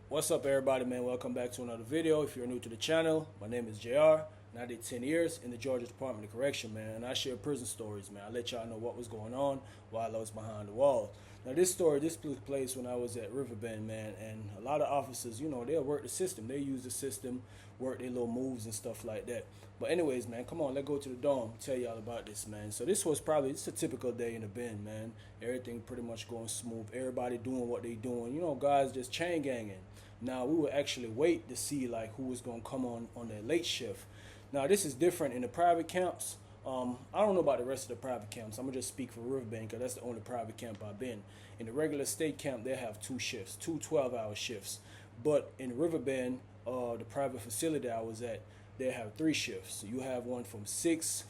What's up, everybody, man? Welcome back to another video. If you're new to the channel, my name is JR, and I did 10 years in the Georgia Department of Correction, man. And I share prison stories, man. I let y'all know what was going on while I was behind the walls. Now, this took place when I was at Riverbend, man. And a lot of officers, they'll work the system. They use the system, work their little moves and stuff like that. But anyways, man, come on, let's go to the dorm. Tell y'all about this, man. So this was it's a typical day in the bend, man. Everything pretty much going smooth. Everybody doing what they doing. Guys just chain ganging. Now we would actually wait to see like who was gonna come on that late shift. Now this is different in the private camps. I don't know about the rest of the private camps. I'm gonna just speak for Riverbend because that's the only private camp I've been. In the regular state camp, they have two shifts, two 12-hour shifts. But in Riverbend, the private facility I was at, they have three shifts. So you have one from six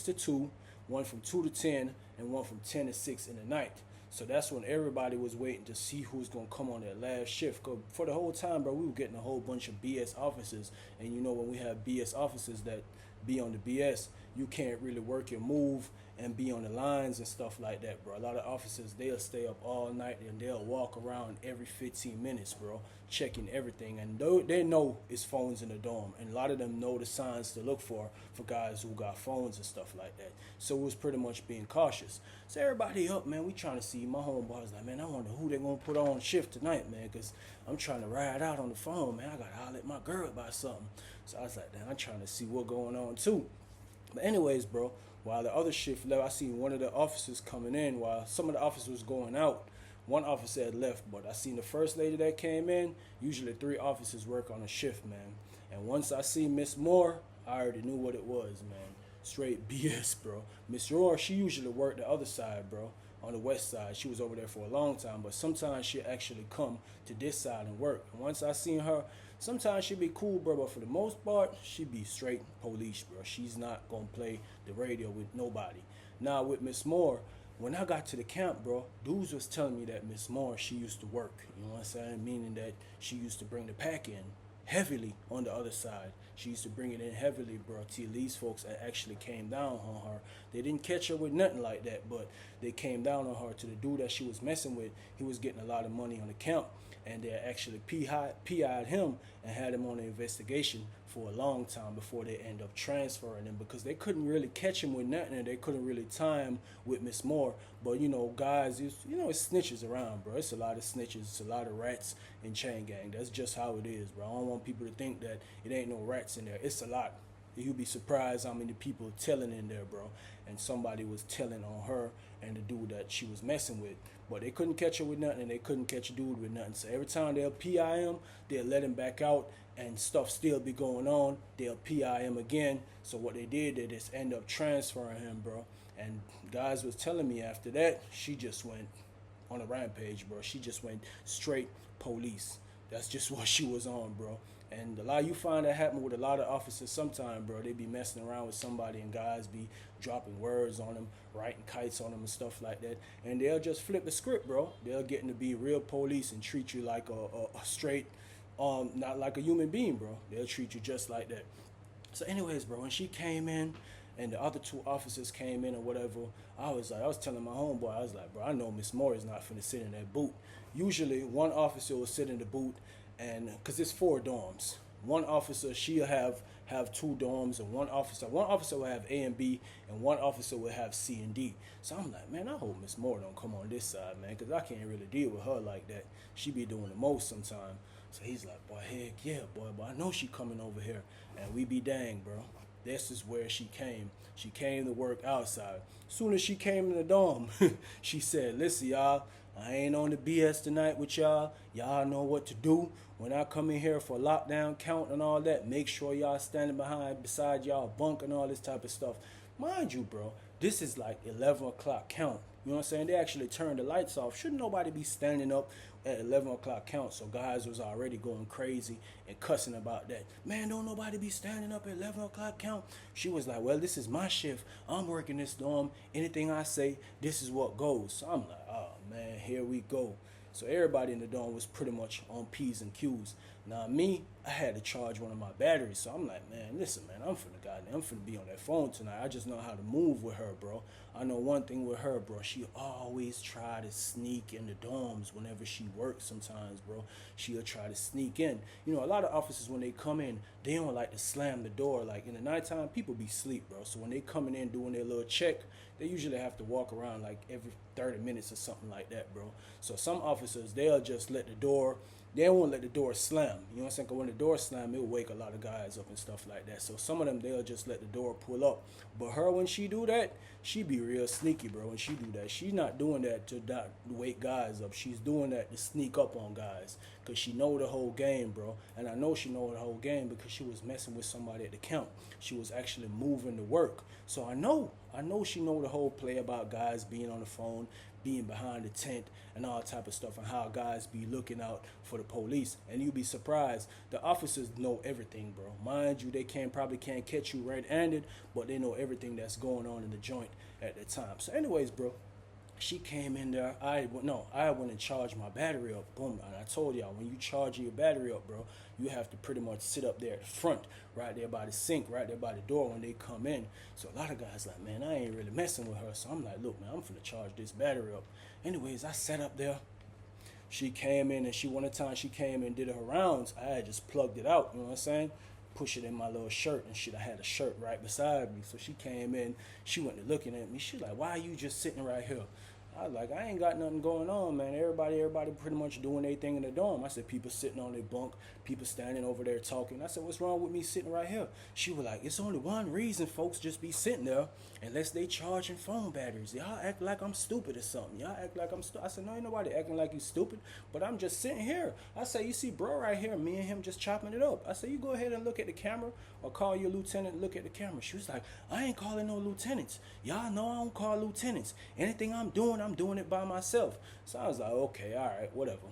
to 2, one from 2 to 10, and one from 10 to 6 in the night. So that's when everybody was waiting to see who's going to come on that last shift. Cause for the whole time, bro, we were getting a whole bunch of BS officers. And when we have BS officers that be on the BS, you can't really work your move and be on the lines and stuff like that, bro. A lot of officers, they'll stay up all night and they'll walk around every 15 minutes, bro, checking everything. And they know it's phones in the dorm. And a lot of them know the signs to look for guys who got phones and stuff like that. So it was pretty much being cautious. So everybody up, man, we trying to see. My homeboy was like, man, I wonder who they going to put on shift tonight, man, because I'm trying to ride out on the phone, man. I got to holler at my girl about something. So I was like, damn, I'm trying to see what's going on, too. But anyways, bro, while the other shift left, I seen one of the officers coming in while some of the officers was going out. One officer had left, but I seen the first lady that came in. Usually 3 officers work on a shift, man. And once I see Miss Moore, I already knew what it was, man. Straight BS, bro. Miss Moore, she usually worked the other side, bro, on the west side. She was over there for a long time, but sometimes she actually come to this side and work. And once I seen her, sometimes she be cool, bro, but for the most part, she be straight police, bro. She's not gonna play the radio with nobody. Now with Miss Moore, when I got to the camp, bro, dudes was telling me that Miss Moore, she used to work. You know what I'm saying? Meaning that she used to bring the pack in heavily on the other side. She used to bring it in heavily, bro, till these folks actually came down on her. They didn't catch her with nothing like that, but they came down on her to the dude that she was messing with. He was getting a lot of money on the camp, and they actually PI'd him and had him on an investigation for a long time before they end up transferring him because they couldn't really catch him with nothing and they couldn't really tie him with Miss Moore. But guys, it's snitches around, bro. It's a lot of snitches, it's a lot of rats in chain gang. That's just how it is, bro. I don't want people to think that it ain't no rats in there. It's a lot. You'd be surprised how many people telling in there, bro. And somebody was telling on her and the dude that she was messing with. But they couldn't catch her with nothing and they couldn't catch a dude with nothing. So every time they'll PI him, they'll let him back out and stuff still be going on. They'll PI him again. So what they did, they just end up transferring him, bro. And guys was telling me after that, she just went on a rampage, bro. She just went straight police. That's just what she was on, bro. And a lot you find that happen with a lot of officers sometimes, bro. They be messing around with somebody and guys be dropping words on them, writing kites on them and stuff like that. And they'll just flip the script, bro. They'll get to be real police and treat you like a straight, not like a human being, bro. They'll treat you just like that. So anyways, bro, when she came in and the other 2 officers came in or whatever, I was telling my homeboy, I was like, bro, I know Miss Moore is not finna sit in that boot. Usually one officer will sit in the boot, and because it's 4 dorms. One officer, she'll have 2 dorms, and one officer will have A and B, and one officer will have C and D. So I'm like, man, I hope Miss Moore don't come on this side, man, because I can't really deal with her like that. She be doing the most sometimes. So he's like, boy, heck yeah, boy, but I know she coming over here. And we be dang, bro. This is where she came. She came to work outside. Soon as she came in the dorm, she said, listen, y'all, I ain't on the BS tonight with y'all. Y'all know what to do. When I come in here for lockdown count and all that, make sure y'all standing beside y'all bunk and all this type of stuff. Mind you, bro, this is like 11 o'clock count. You know what I'm saying? They actually turned the lights off. Shouldn't nobody be standing up at 11 o'clock count? So guys was already going crazy and cussing about that. Man, don't nobody be standing up at 11 o'clock count. She was like, well, this is my shift. I'm working this dorm. Anything I say, this is what goes. So I'm like, oh, man, here we go. So everybody in the dorm was pretty much on P's and Q's. Now me, I had to charge one of my batteries. So I'm like, man, listen, man, I'm finna be on that phone tonight. I just know how to move with her, bro. I know one thing with her, bro. She always try to sneak in the dorms whenever she works sometimes, bro. She'll try to sneak in. You know, a lot of officers, when they come in, they don't like to slam the door. Like, in the nighttime, people be asleep, bro. So when they coming in doing their little check, they usually have to walk around like every 30 minutes or something like that, bro. So some officers, they'll just let the door, they won't let the door slam. You know what I'm saying? Because when the door slam, it'll wake a lot of guys up and stuff like that. So some of them, they'll just let the door pull up. But her, when she do that, she be real sneaky, bro. When she do that, she's not doing that to not wake guys up. She's doing that to sneak up on guys. Because she know the whole game, bro. And I know she know the whole game because she was messing with somebody at the camp. She was actually moving to work. So I know she know the whole play about guys being on the phone, being behind the tent, and all type of stuff, and how guys be looking out for the police. And you'd be surprised, the officers know everything, bro. Mind you, they probably can't catch you red-handed, but they know everything that's going on in the joint at the time. So anyways, bro, she came in there. I went and charged my battery up. Boom. And I told y'all, when you charge your battery up, bro, you have to pretty much sit up there at the front, right there by the sink, right there by the door when they come in. So a lot of guys like, man, I ain't really messing with her. So I'm like, look, man, I'm finna charge this battery up. Anyways, I sat up there. She came in, and one time she came and did her rounds, I had just plugged it out, you know what I'm saying? Push it in my little shirt and shit. I had a shirt right beside me. So she came in, she went to looking at me. She like, why are you just sitting right here? I was like, I ain't got nothing going on, man. Everybody pretty much doing their thing in the dorm. I said, people sitting on their bunk, people standing over there talking. I said, what's wrong with me sitting right here? She was like, it's only one reason folks just be sitting there unless they charging phone batteries. Y'all act like I'm stupid or something. Y'all act like I'm stupid. I said, no, ain't nobody acting like you stupid, but I'm just sitting here. I said, you see bro right here, me and him just chopping it up. I said, you go ahead and look at the camera or call your lieutenant and look at the camera. She was like, I ain't calling no lieutenants. Y'all know I don't call lieutenants. Anything I'm doing it by myself. So I was like, okay, all right, whatever.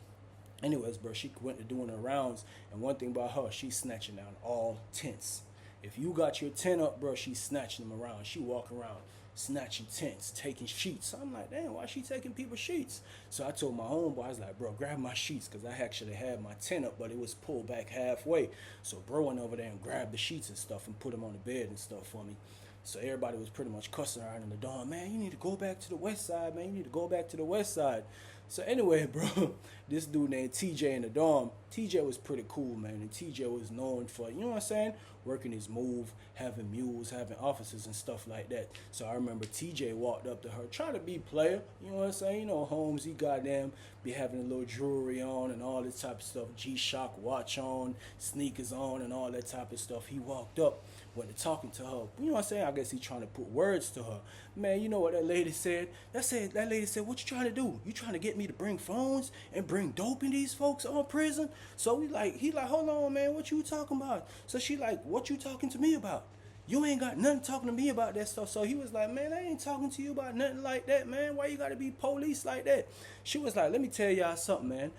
Anyways, bro, she went to doing her rounds, and one thing about her, she's snatching down all tents. If you got your tent up, bro, she's snatching them around. She walking around snatching tents, taking sheets. So I'm like, damn, why she taking people's sheets? So I told my homeboy, I was like, bro, grab my sheets, because I actually had my tent up, but it was pulled back halfway. So bro went over there and grabbed the sheets and stuff and put them on the bed and stuff for me. So everybody was pretty much cussing her out in the dorm. Man, you need to go back to the west side, man. You need to go back to the west side. So anyway, bro, this dude named TJ in the dorm, TJ was pretty cool, man. And TJ was known for, you know what I'm saying, working his move, having mules, having officers and stuff like that. So I remember TJ walked up to her, trying to be player, you know what I'm saying? You know, Holmes, he goddamn be having a little jewelry on and all this type of stuff, G-Shock watch on, sneakers on and all that type of stuff. He walked up, went to talking to her. You know what I'm saying? I guess he trying to put words to her. Man, you know what that lady said? That lady said, what you trying to do? You trying to get me to bring phones and bring dope in these folks on prison? So he like, hold on, man, what you talking about? So she like, what you talking to me about? You ain't got nothing talking to me about that stuff. So he was like, man, I ain't talking to you about nothing like that, man. Why you got to be police like that? She was like, let me tell y'all something, man.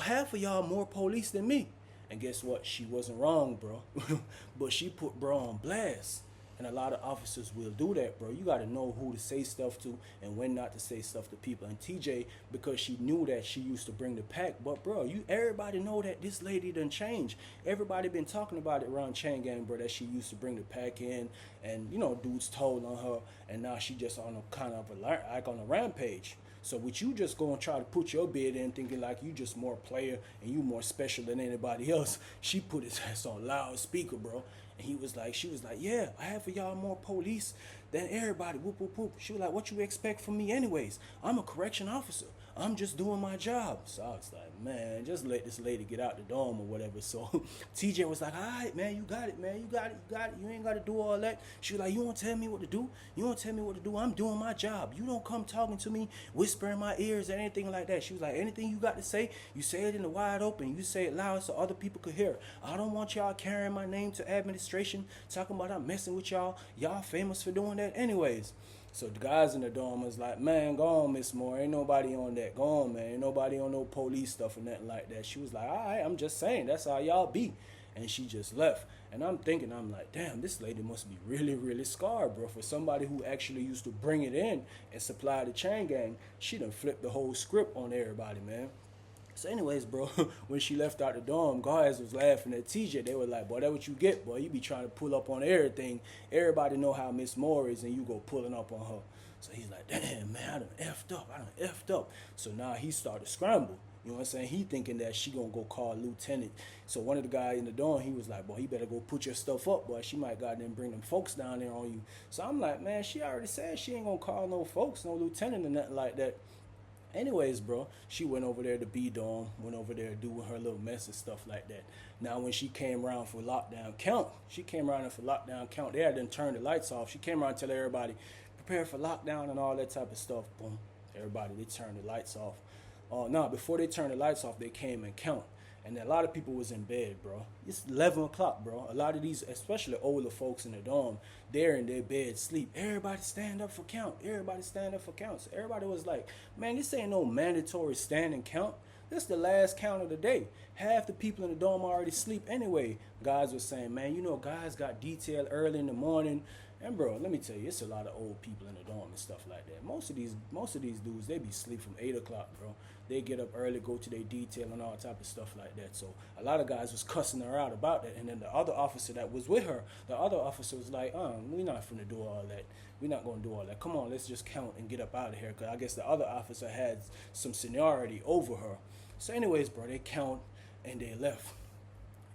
Half of y'all more police than me. And guess what? She wasn't wrong, bro. But she put bro on blast. And a lot of officers will do that, bro. You got to know who to say stuff to and when not to say stuff to people. And TJ, because she knew that she used to bring the pack. But, bro, everybody know that this lady done changed. Everybody been talking about it around Chain Gang, bro, that she used to bring the pack in. And, you know, dudes told on her. And now she just on a kind of like on a rampage. So with you just going to try to put your bid in thinking like you just more player and you more special than anybody else, she put his ass on loudspeaker, bro. And she was like, yeah, I have for y'all more police than everybody. Whoop, whoop, whoop. She was like, what you expect from me anyways? I'm a correction officer. I'm just doing my job. So I was like, man, just let this lady get out the dorm or whatever. So TJ was like, all right, man, you got it, man. You got it. You ain't got to do all that. She was like, you won't tell me what to do? You won't tell me what to do? I'm doing my job. You don't come talking to me, whispering my ears or anything like that. She was like, anything you got to say, you say it in the wide open. You say it loud so other people could hear. I don't want y'all carrying my name to administration, talking about I'm messing with y'all. Y'all famous for doing that anyways. So the guys in the dorm was like, man, go on, Miss Moore. Ain't nobody on that. Go on, man. Ain't nobody on no police stuff or nothing like that. She was like, all right, I'm just saying. That's how y'all be. And she just left. And I'm like, damn, this lady must be really, really scarred, bro. For somebody who actually used to bring it in and supply the Chain Gang, she done flipped the whole script on everybody, man. So anyways, bro, when she left out the dorm, guys was laughing at TJ. They were like, boy, that what you get, boy. You be trying to pull up on everything. Everybody know how Miss Moore is, and you go pulling up on her. So he's like, damn, man, I done effed up. I done effed up. So now he started scramble. You know what I'm saying? He thinking that she gonna go call Lieutenant. So one of the guys in the dorm, he was like, boy, he better go put your stuff up, boy. She might goddamn bring them folks down there on you. So I'm like, man, she already said she ain't gonna call no folks, no lieutenant or nothing like that. Anyways, bro, she went over there to B dorm, went over there doing her little mess and stuff like that. Now, when she came around for lockdown count, they had done turned the lights off. She came around and tell everybody, prepare for lockdown and all that type of stuff. Boom, everybody, they turned the lights off. No, before they turned the lights off, they came and count. And a lot of people was in bed, bro. It's 11 o'clock, bro. A lot of these, especially older folks in the dorm, they're in their bed sleep. Everybody stand up for count. Everybody stand up for count. So everybody was like, man, this ain't no mandatory stand and count. This is the last count of the day. Half the people in the dorm already sleep anyway. Guys were saying, man, you know, guys got detail early in the morning. And bro, let me tell you, it's a lot of old people in the dorm and stuff like that. Most of these dudes, they be sleep from 8 o'clock, bro. They get up early, go to their detail and all type of stuff like that. So a lot of guys was cussing her out about that. And then the other officer that was with her, the other officer was like, we're not finna do all that. We're not gonna do all that. Come on, let's just count and get up out of here. Cause I guess the other officer had some seniority over her. So anyways, bro, they count and they left.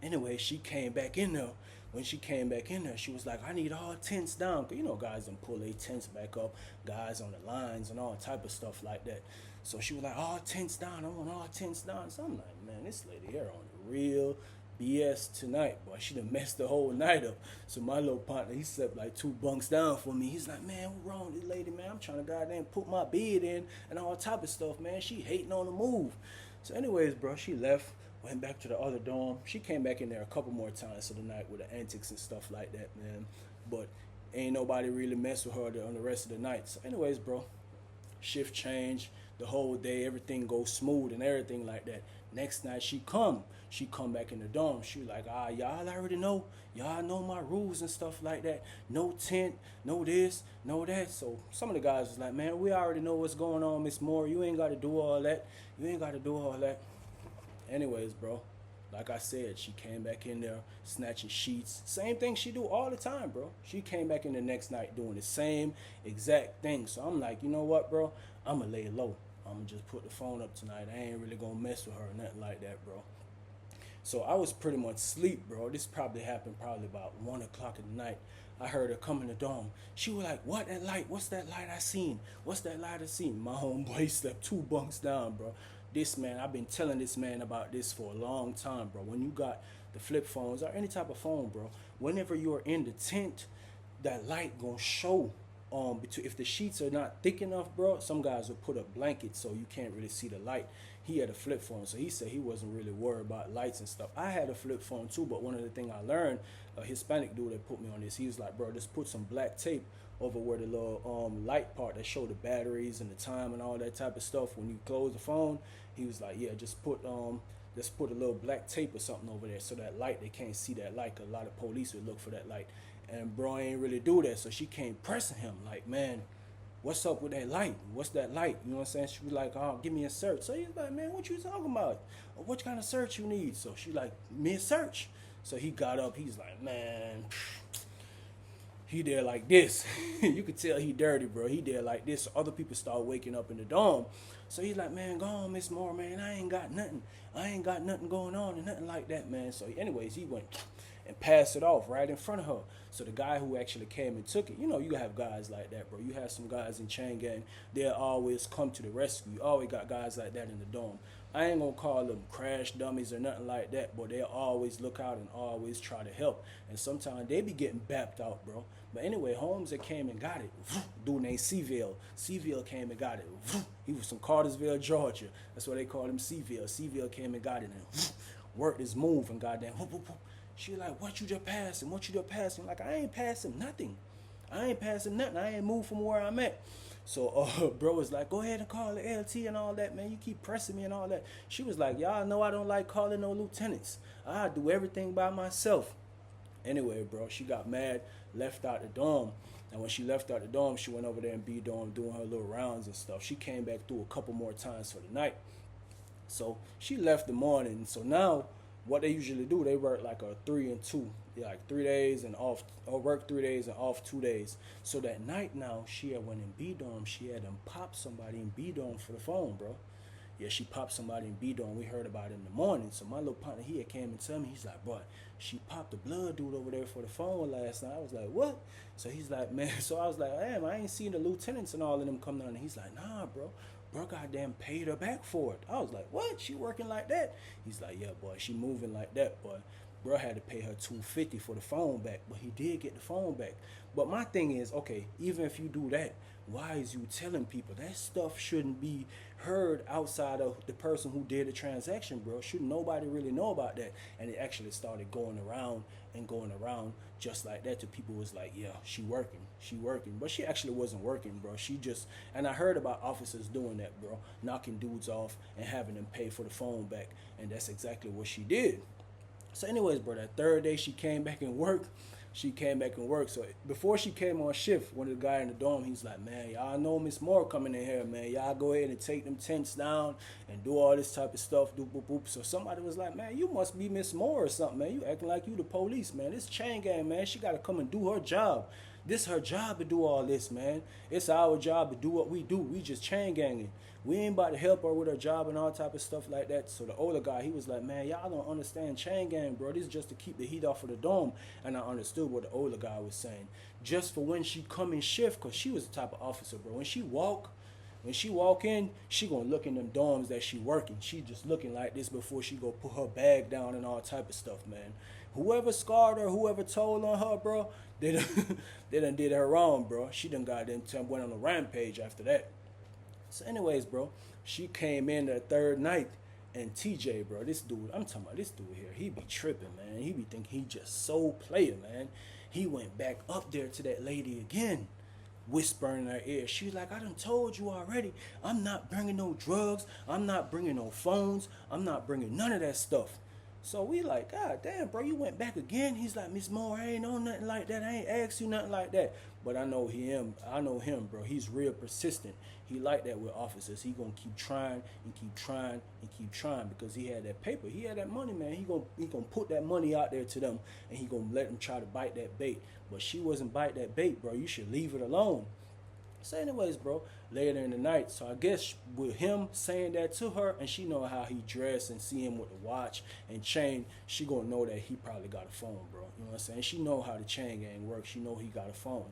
Anyway, she came back in there. When she came back in there, she was like, I need all tents down. Cause you know, guys done pull their tents back up, guys on the lines and all type of stuff like that. So she was like, all tents down. I want all tents down. So I'm like, man, this lady here on the real BS tonight. Boy, she done messed the whole night up. So my little partner, he slept like 2 bunks down for me. He's like, man, what's wrong with this lady, man? I'm trying to goddamn put my bed in and all type of stuff, man. She hating on the move. So anyways, bro, she left. Went back to the other dorm. She came back in there a couple more times for the night with the antics and stuff like that, man. But ain't nobody really mess with her on the rest of the night. So anyways, bro, shift change, the whole day, everything goes smooth and everything like that. Next night she come back in the dorm. She was like, y'all already know. Y'all know my rules and stuff like that. No tent, no this, no that. So some of the guys was like, man, we already know what's going on, Miss Moore. You ain't got to do all that. You ain't got to do all that. Anyways, bro, like I said, she came back in there snatching sheets. Same thing she do all the time, bro. She came back in the next night doing the same exact thing. So I'm like, you know what, bro? I'm going to lay low. I'm going to just put the phone up tonight. I ain't really going to mess with her or nothing like that, bro. So I was pretty much asleep, bro. This probably happened about 1 o'clock in the night. I heard her come in the dorm. She was like, what, that light? What's that light I seen? What's that light I seen? My homeboy slept 2 bunks down, bro. This man, I've been telling this man about this for a long time, bro. When you got the flip phones or any type of phone, bro, whenever you're in the tent, that light gonna show. If the sheets are not thick enough, bro, some guys will put up blankets so you can't really see the light. He had a flip phone, so he said he wasn't really worried about lights and stuff. I had a flip phone too, but one of the things I learned, a Hispanic dude that put me on this, he was like, bro, just put some black tape over where the little light part that show the batteries and the time and all that type of stuff. When you close the phone, he was like, yeah, just put a little black tape or something over there so that light, they can't see that light. A lot of police would look for that light. And bro ain't really do that, so she came pressing him like, man, what's up with that light? What's that light? You know what I'm saying? She was like, oh, give me a search. So he's like, man, what you talking about? What kind of search you need? So she like, me a search. So he got up. He's like, man, he there like this. You could tell he dirty, bro. He there like this. So other people start waking up in the dorm. So he's like, man, go on, Miss Moore, man. I ain't got nothing. I ain't got nothing going on and nothing like that, man. So anyways, he went and passed it off right in front of her. So the guy who actually came and took it, you know, you have guys like that, bro. You have some guys in chain gang, they'll always come to the rescue. You always got guys like that in the dorm. I ain't gonna call them crash dummies or nothing like that, but they'll always look out and always try to help. And sometimes they be getting bapped out, bro. But anyway, Holmes that came and got it. Dude named Seville. Seville came and got it. He was from Cartersville, Georgia. That's why they called him Seville. Seville came and got it and worked his move and goddamn. She like, what you just passing? What you just passing? Like, I ain't passing nothing. I ain't passing nothing. I ain't moved from where I'm at. So bro was like, go ahead and call the LT and all that, man. You keep pressing me and all that. She was like, y'all know I don't like calling no lieutenants. I do everything by myself. Anyway, bro, she got mad, left out the dorm. And when she left out the dorm, she went over there in B dorm doing her little rounds and stuff. She came back through a couple more times for the night. So she left the morning. So now what they usually do, they work like a 3 and 2, like 3 days and off, or work 3 days and off 2 days. So that night now, she had went in B dorm. She had them pop somebody in B dorm for the phone, bro. Yeah, she popped somebody in B dorm. We heard about it in the morning. So my little partner, he had came and tell me, he's like, boy, she popped the blood dude over there for the phone last night. I was like, what? So he's like, man. So I was like, damn, I ain't seen the lieutenants and all of them come down. And he's like, nah, bro. Bro, goddamn paid her back for it. I was like, what? She working like that? He's like, yeah, boy, she moving like that, boy. Bro had to pay her $250 for the phone back, but he did get the phone back. But my thing is, okay, even if you do that, why is you telling people that stuff shouldn't be heard outside of the person who did the transaction, bro? Should nobody really know about that? And it actually started going around and going around just like that to people was like, yeah, she working. But she actually wasn't working, bro. She just, and I heard about officers doing that, bro, knocking dudes off and having them pay for the phone back. And that's exactly what she did. So anyways, bro, that third day she came back and worked. So before she came on shift, one of the guys in the dorm, he's like, man, y'all know Miss Moore coming in here, man. Y'all go ahead and take them tents down and do all this type of stuff, doop, boop, boop. So somebody was like, man, you must be Miss Moore or something, man. You acting like you the police, man. This chain gang, man, she got to come and do her job. This her job to do all this, man. It's our job to do what we do. We just chain ganging. We ain't about to help her with her job and all type of stuff like that. So the older guy, he was like, man, y'all don't understand chain gang, bro. This is just to keep the heat off of the dome. And I understood what the older guy was saying. Just for when she come in shift, because she was the type of officer, bro. When she walk in, she gonna look in them dorms that she working. She just looking like this before she go put her bag down and all type of stuff, man. Whoever scarred her, whoever told on her, bro, they done did her wrong, bro. She done went on a rampage after that. So anyways, bro, she came in the third night, and TJ, bro, this dude, I'm talking about this dude here, he be tripping, man. He be thinking he just so player, man. He went back up there to that lady again, whispering in her ear. She's like, I done told you already, I'm not bringing no drugs, I'm not bringing no phones, I'm not bringing none of that stuff. So we like, God damn, bro, you went back again? He's like, Miss Moore, I ain't know nothing like that. I ain't asked you nothing like that. But I know him, bro. He's real persistent. He like that with officers. He gonna keep trying and keep trying and keep trying because he had that paper. He had that money, man. He gonna put that money out there to them and he gonna let them try to bite that bait. But she wasn't bite that bait, bro. You should leave it alone. So anyways, bro, later in the night, so I guess with him saying that to her, and she know how he dressed and see him with the watch and chain, she gonna know that he probably got a phone, bro. You know what I'm saying? She know how the chain gang works. She know he got a phone.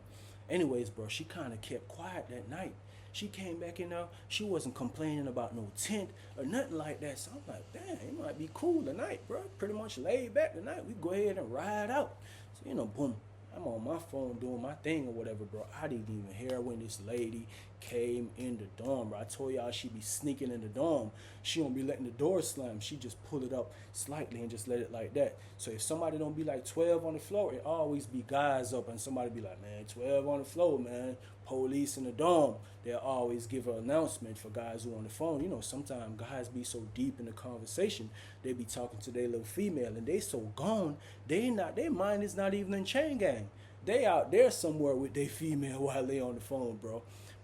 Anyways, bro, she kind of kept quiet that night. She came back in there. She wasn't complaining about no tent or nothing like that. So I'm like, damn, it might be cool tonight, bro. Pretty much laid back tonight. We go ahead and ride out. So, you know, boom. I'm on my phone doing my thing or whatever, bro. I didn't even hear when this lady came in the dorm, bro. I told y'all she be sneaking in the dorm. She don't be letting the door slam. She just pull it up slightly and just let it like that. So if somebody don't be like 12 on the floor, it always be guys up and somebody be like, man, 12 on the floor, man. Police in the dorm. They'll always give an announcement for guys who on the phone. You know, sometimes guys be so deep in the conversation, they be talking to their little female and they so gone, their mind is not even in chain gang. They out there somewhere with their female while they on the phone, bro.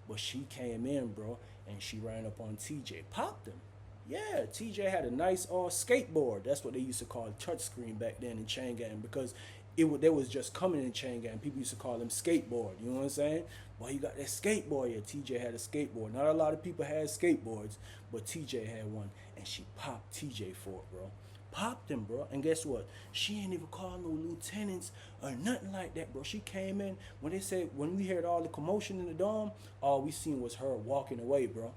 But she came in, bro, and she ran up on TJ, popped him. Yeah, TJ had a nice skateboard. That's what they used to call a touchscreen back then in chain gang because they was just coming in chain gang. People used to call him skateboard. You know what I'm saying? Well, he got that skateboard. Yeah, TJ had a skateboard. Not a lot of people had skateboards, but TJ had one, and she popped TJ for it, bro. Popped him, bro. And guess what? She ain't even called no lieutenants or nothing like that, bro. She came in when we heard all the commotion in the dorm, all we seen was her walking away, bro.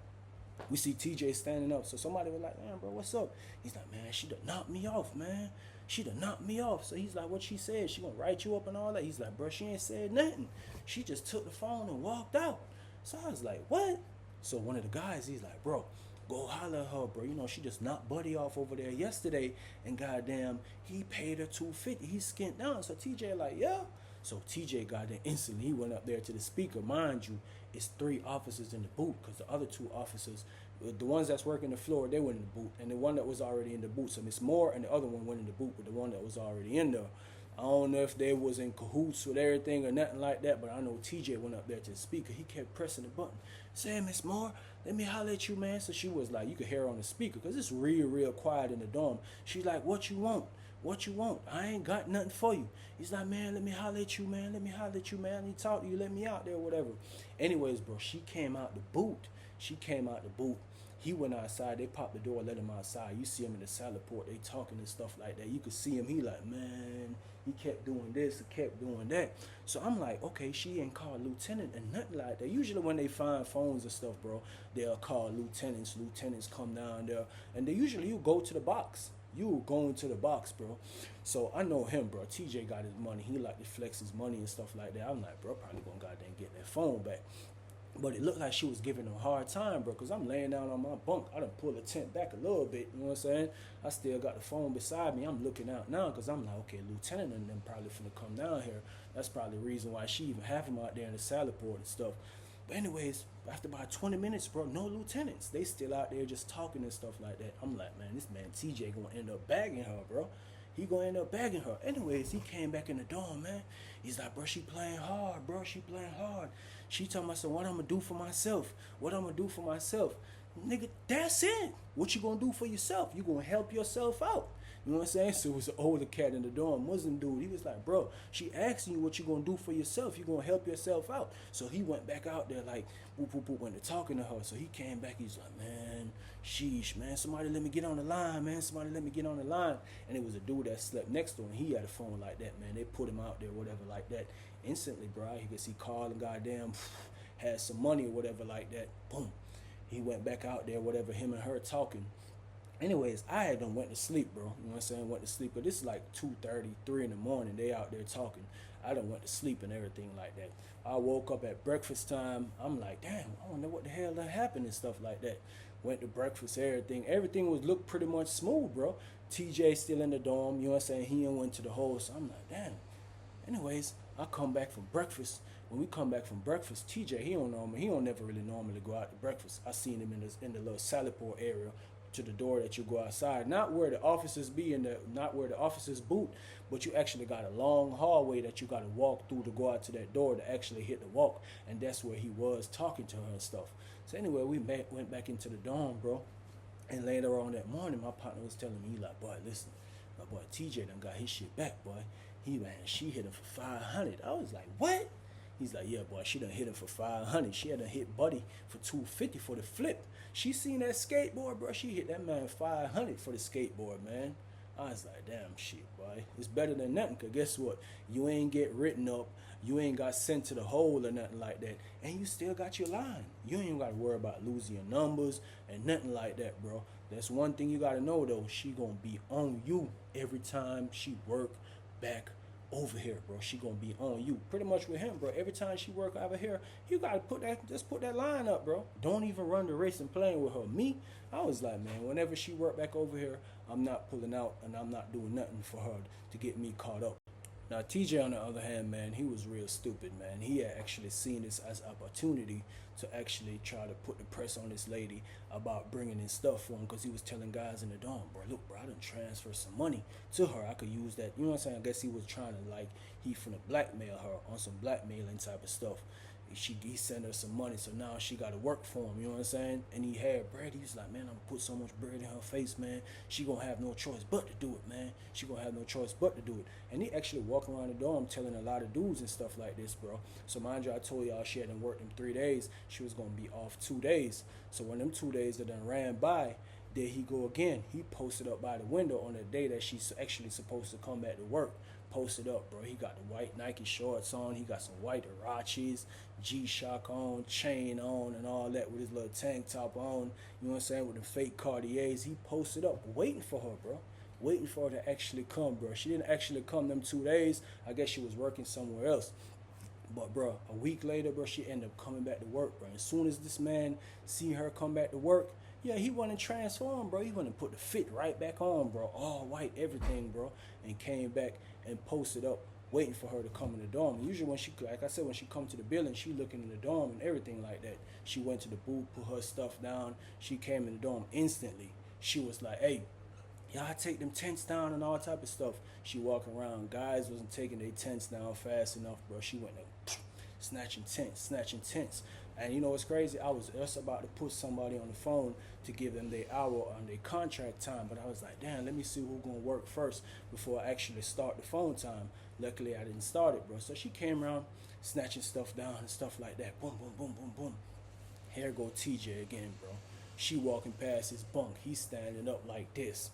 We see TJ standing up. So somebody was like, man, bro, what's up? He's like, man, she done knocked me off, man. She done knocked me off. So he's like, what she said? She gonna write you up and all that? He's like, bro, she ain't said nothing. She just took the phone and walked out. So I was like, what? So one of the guys, he's like, bro, go holler at her, bro. You know, she just knocked Buddy off over there yesterday. And goddamn, he paid her $250. He skint down. So TJ like, yeah. So TJ got there instantly. He went up there to the speaker. Mind you, it's 3 officers in the booth because the other 2 officers, the ones that's working the floor, they went in the booth. And the one that was already in the booth, so Miss Moore and the other one went in the booth with the one that was already in there. I don't know if they was in cahoots with everything or nothing like that, but I know TJ went up there to the speaker. He kept pressing the button. Say, Miss Moore, let me holler at you, man. So she was like, you could hear her on the speaker because it's real quiet in the dorm. She's like, what you want? What you want? I ain't got nothing for you. He's like, man, let me holler at you, man. Let me holler at you, man. I need to talk to you. Let me out there, whatever. Anyways, bro, she came out the boot. She came out the boot. He went outside. They popped the door, let him outside. You see him in the salad port. They talking and stuff like that. You could see him. He like, man, he kept doing this, he kept doing that. So I'm like, okay, she ain't called lieutenant and nothing like that. Usually when they find phones and stuff, bro, they'll call lieutenants. Lieutenants come down there, and they usually you go to the box. You going to the box, bro. So I know him, bro. TJ got his money. He like to flex his money and stuff like that. I'm like, bro, probably gonna goddamn get that phone back. But it looked like she was giving him a hard time, bro, because I'm laying down on my bunk. I done pulled the tent back a little bit, you know what I'm saying? I still got the phone beside me. I'm looking out now because I'm like, okay, Lieutenant and them probably finna come down here. That's probably the reason why she even have him out there in the salad port and stuff. But anyways, after about 20 minutes, bro, no lieutenants. They still out there just talking and stuff like that. I'm like, man, this man TJ gonna end up bagging her, bro. He gonna end up bagging her. Anyways, he came back in the dorm, man. He's like, bro, she playing hard, bro. She playing hard. She told me, I said, what I'm gonna do for myself? What I'm gonna do for myself? Nigga, that's it. What you gonna do for yourself? You gonna help yourself out. You know what I'm saying? So it was an older cat in the dorm, Muslim dude. He was like, bro, she asking you what you gonna do for yourself. You gonna help yourself out. So he went back out there like, whoop, whoop, whoop, when they're talking to her. So he came back, he's like, man, sheesh, man, somebody let me get on the line, man. Somebody let me get on the line. And it was a dude that slept next to him. He had a phone like that, man. They put him out there, whatever, like that. Instantly, bro, he could see Carl and goddamn had some money or whatever like that. Boom. He went back out there, whatever, him and her talking. Anyways, I had done went to sleep, bro. You know what I'm saying? Went to sleep. But this is like 2:30, 3 in the morning. They out there talking. I done went to sleep and everything like that. I woke up at breakfast time. I'm like, damn, I don't know what the hell that happened and stuff like that. Went to breakfast, everything. Everything was looked pretty much smooth, bro. TJ still in the dorm. You know what I'm saying? He went to the hole. So I'm like, damn. Anyways, I come back from breakfast. When we come back from breakfast, TJ, he don't never really normally go out to breakfast. I seen him in the little salad port area to the door that you go outside, not where the officers be not where the officers boot, but you actually got a long hallway that you got to walk through to go out to that door to actually hit the walk, and that's where he was talking to her and stuff. So anyway, we went back into the dorm, bro, and later on that morning, my partner was telling me, he like, boy, listen, my boy TJ done got his shit back, boy. She hit him for 500. I was like, what? He's like, yeah, boy, she done hit him for 500. She had done hit Buddy for 250 for the flip. She seen that skateboard, bro. She hit that man 500 for the skateboard, man. I was like, damn shit, boy. It's better than nothing, because guess what? You ain't get written up. You ain't got sent to the hole or nothing like that. And you still got your line. You ain't got to worry about losing your numbers and nothing like that, bro. That's one thing you got to know, though. She going to be on you every time she work back over here, bro. She gonna be on you. Pretty much with him, bro. Every time she work over here, you gotta put that line up, bro. Don't even run the race and playing with her. Me, I was like, man, whenever she work back over here, I'm not pulling out and I'm not doing nothing for her to get me caught up. Now, TJ, on the other hand, man, he was real stupid, man. He had actually seen this as an opportunity to actually try to put the press on this lady about bringing in stuff for him, because he was telling guys in the dorm, bro, look, bro, I done transfer some money to her. I could use that. You know what I'm saying? I guess he was trying to, like, he finna blackmail her on some blackmailing type of stuff. He sent her some money, so now she got to work for him, you know what I'm saying? And he had bread. He was like, man, I'm going to put so much bread in her face, man. She going to have no choice but to do it, man. She going to have no choice but to do it. And he actually walking around the dorm telling a lot of dudes and stuff like this, bro. So mind you, I told y'all she hadn't worked in 3 days. She was going to be off 2 days. So when them 2 days that done ran by, there he go again. He posted up by the window on the day that she's actually supposed to come back to work. Posted up, bro. He got the white Nike shorts on. He got some white Irachis, G-Shock on, chain on, and all that with his little tank top on. You know what I'm saying? With the fake Cartiers. He posted up, waiting for her, bro. Waiting for her to actually come, bro. She didn't actually come them 2 days. I guess she was working somewhere else. But, bro, a week later, bro, she ended up coming back to work, bro. As soon as this man see her come back to work, yeah, he went and transformed, bro. He went and put the fit right back on, bro. All white, everything, bro. And came back and posted up, waiting for her to come in the dorm. And usually when she, like I said, when she come to the building, she looking in the dorm and everything like that. She went to the booth, put her stuff down. She came in the dorm instantly. She was like, hey, y'all take them tents down and all type of stuff. She walking around, guys wasn't taking their tents down fast enough, bro. She went there, snatching tents, snatching tents. And you know what's crazy? I was just about to put somebody on the phone to give them their hour on their contract time, but I was like, damn, let me see who's gonna work first before I actually start the phone time. Luckily, I didn't start it, bro. So she came around, snatching stuff down and stuff like that. Boom, boom, boom, boom, boom. Here go TJ again, bro. She walking past his bunk. He's standing up like this,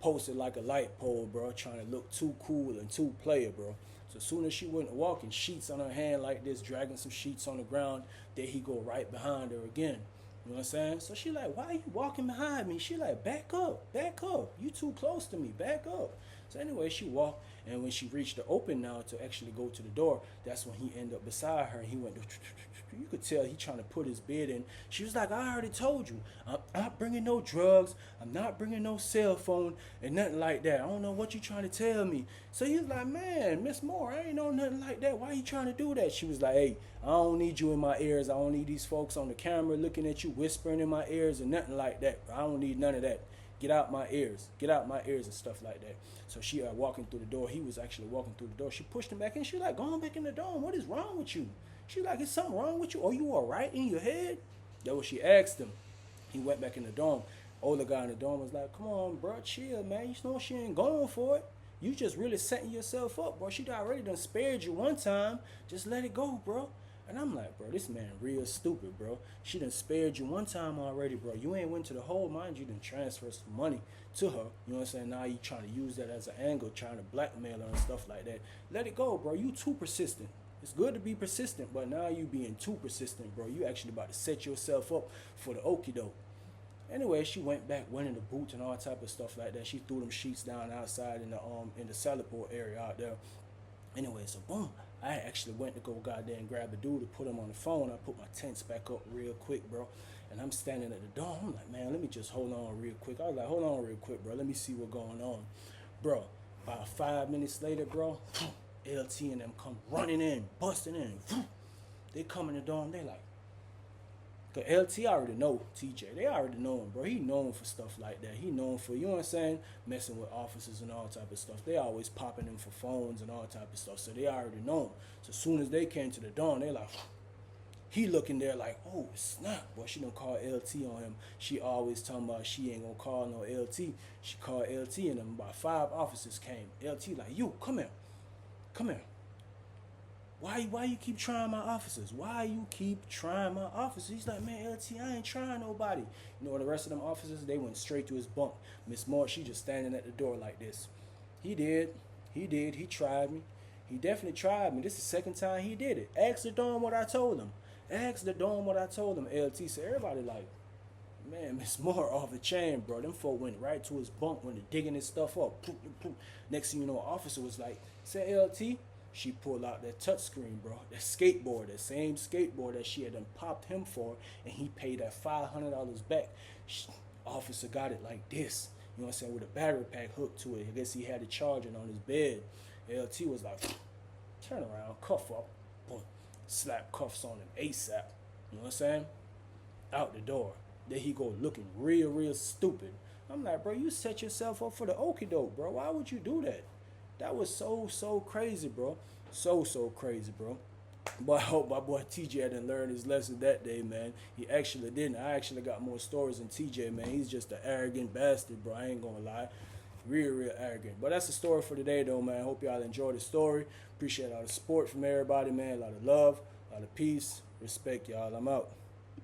posted like a light pole, bro, trying to look too cool and too player, bro. So as soon as she went walking, sheets on her hand like this, dragging some sheets on the ground, there he go right behind her again. You know what I'm saying? So she like, why are you walking behind me? She like, back up, back up. You too close to me, back up. So anyway, she walked, and when she reached the open now to actually go to the door, that's when he ended up beside her. He went, you could tell he trying to put his bid in. She was like, I already told you, I'm not bringing no drugs, I'm not bringing no cell phone, and nothing like that. I don't know what you trying to tell me. So he was like, man, Miss Moore, I ain't know nothing like that. Why you trying to do that? She was like, hey, I don't need you in my ears. I don't need these folks on the camera looking at you, whispering in my ears and nothing like that. I don't need none of that. Get out my ears. Get out my ears and stuff like that. So she walking through the door. He was actually walking through the door. She pushed him back in. She like, go on back in the dorm. What is wrong with you? She like, is something wrong with you? Are you all right in your head? That's what she asked him. He went back in the dorm. Older guy in the dorm was like, come on, bro, chill, man. You know she ain't going for it. You just really setting yourself up, bro. She already done spared you one time. Just let it go, bro. And I'm like, bro, this man real stupid, bro. She done spared you one time already, bro. You ain't went to the hole, mind you, done transferred some money to her. You know what I'm saying? Now you trying to use that as an angle, trying to blackmail her and stuff like that. Let it go, bro. You too persistent. It's good to be persistent, but now you being too persistent, bro. You actually about to set yourself up for the okie doke. Anyway, she went back, went in the boots and all type of stuff like that. She threw them sheets down outside in the salad board area out there. Anyway, so boom, I actually went to go goddamn grab a dude to put him on the phone. I put my tents back up real quick, bro. And I'm standing at the door. I'm like, man, let me just hold on real quick. I was like, hold on real quick, bro. Let me see what's going on. Bro, about 5 minutes later, bro, LT and them come running in, busting in. They come in the door and they like, cause LT already know TJ. They already know him, bro. He known for stuff like that. He known for, you know what I'm saying, messing with officers and all type of stuff. They always popping him for phones and all type of stuff. So they already know him. So as soon as they came to the door, they like, he looking there like, oh snap, boy. She done call LT on him. She always talking about she ain't gonna call no LT. She called LT and them about 5 officers came. LT like, you come here, come here. Why you keep trying my officers? Why you keep trying my officers? He's like, man, LT, I ain't trying nobody. You know, the rest of them officers, they went straight to his bunk. Miss Moore, she just standing at the door like this. He tried me. He definitely tried me. This is the second time he did it. Ask the dorm what I told him. Ask the dorm what I told him. LT said, everybody like, man, Miss Moore off the chain, bro. Them folk went right to his bunk when they digging his stuff up. Next thing you know, an officer was like, say LT. She pulled out that touchscreen, bro. That skateboard, that same skateboard that she had done popped him for, and he paid that $500 back. Officer got it like this, you know what I'm saying, with a battery pack hooked to it. I guess he had it charging on his bed. LT was like, turn around, cuff up, boom, slap cuffs on him ASAP. You know what I'm saying? Out the door. There he go looking real stupid. I'm like, bro, you set yourself up for the okie doke, bro. Why would you do that? That was so crazy, bro. So crazy, bro. But I hope my boy TJ didn't learn his lesson that day, man. He actually didn't. I actually got more stories than TJ, man. He's just an arrogant bastard, bro. I ain't gonna lie. Real arrogant. But that's the story for today, though, man. Hope y'all enjoyed the story. Appreciate all the support from everybody, man. A lot of love, a lot of peace. Respect, y'all. I'm out.